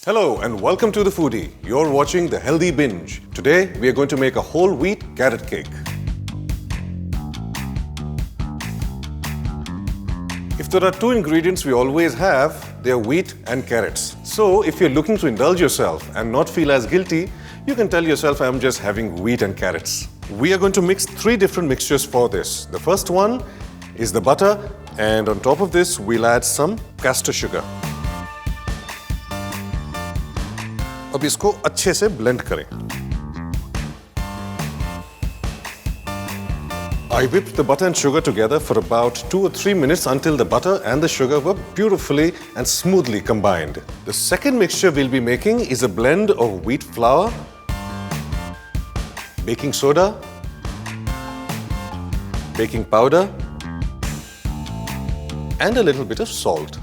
Hello and welcome to the Foodie. You're watching the Healthy Binge. Today we are going to make a whole wheat carrot cake. If there are two ingredients we always have, they are wheat and carrots. So if you're looking to indulge yourself and not feel as guilty, you can tell yourself I'm just having wheat and carrots. We are going to mix three different mixtures for this. The first one is the butter, and on top of this we'll add some castor sugar. अब इसको अच्छे से blend करें. I whipped the butter and sugar together for about 2 or 3 minutes until the butter and the sugar were beautifully and smoothly combined. The second mixture we'll be making is a blend of wheat flour, baking soda, baking powder, and a little bit of salt.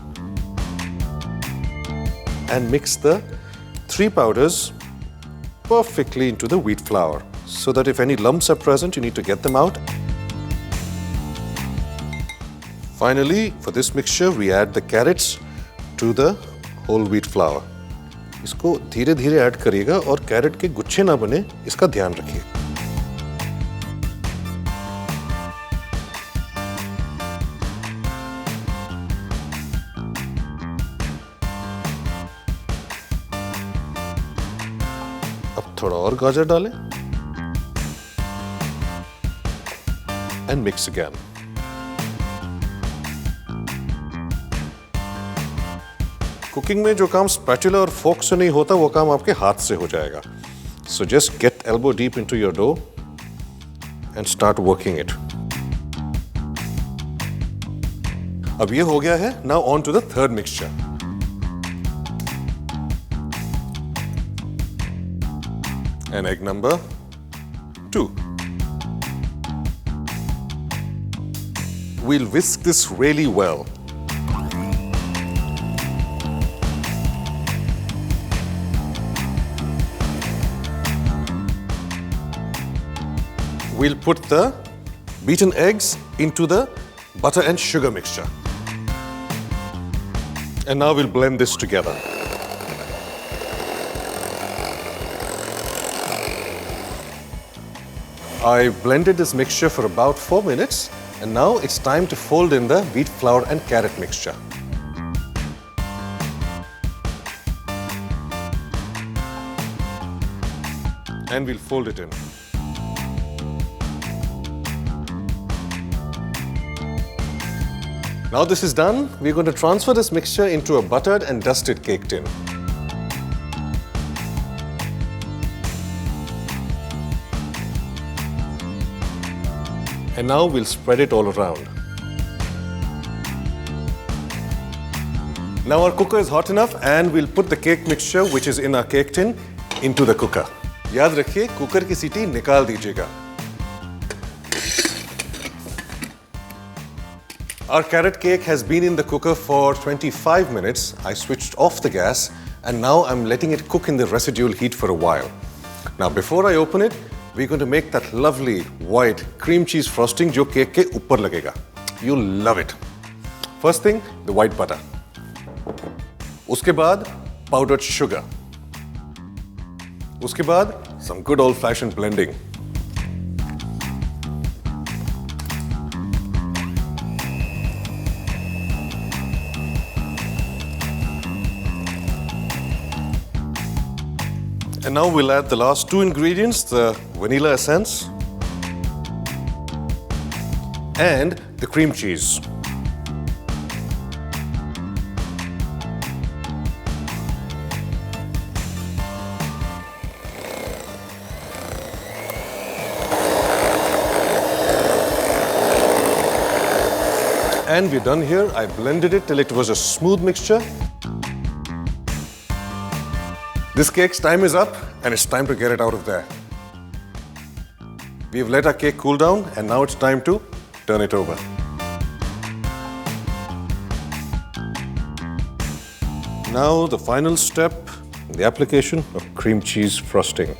And mix the three powders perfectly into the wheat flour so that if any lumps are present, you need to get them out. Finally, for this mixture, we add the carrots to the whole wheat flour. इसको धीरे-धीरे add करिएगा और carat के गुच्छे ना बने, इसका ध्यान रखिए. अब थोड़ा और गाजर डालें and mix again. कुकिंग में जो काम स्पैचुला और फोर्क से नहीं होता, वो काम आपके हाथ से हो जाएगा. So just get elbow deep into your dough and start working it. अब ये हो गया है. Now on to the third mixture. And egg number 2. We'll whisk this really well. We'll put the beaten eggs into the butter and sugar mixture. And now we'll blend this together. I blended this mixture for about 4 minutes, and now it's time to fold in the wheat flour and carrot mixture. And we'll fold it in. Now this is done, we're going to transfer this mixture into a buttered and dusted cake tin. And now we'll spread it all around. Now our cooker is hot enough and we'll put the cake mixture which is in our cake tin into the cooker. याद रखिए cooker की सीटी निकाल दीजिएगा. Our carrot cake has been in the cooker for 25 minutes. I switched off the gas and now I'm letting it cook in the residual heat for a while. Now before I open it, we're going to make that lovely white cream cheese frosting जो cake के ऊपर लगेगा. You'll love it. First thing, the white butter. उसके बाद powdered sugar. उसके बाद some good old-fashioned blending. And now we'll add the last two ingredients, the vanilla essence and the cream cheese. And we're done here. I blended it till it was a smooth mixture. This cake's time is up and it's time to get it out of there. We've let our cake cool down and now it's time to turn it over. Now the final step, the application of cream cheese frosting.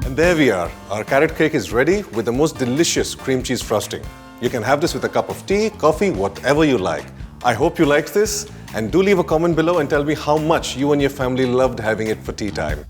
And there we are. Our carrot cake is ready with the most delicious cream cheese frosting. You can have this with a cup of tea, coffee, whatever you like. I hope you liked this, and do leave a comment below and tell me how much you and your family loved having it for tea time.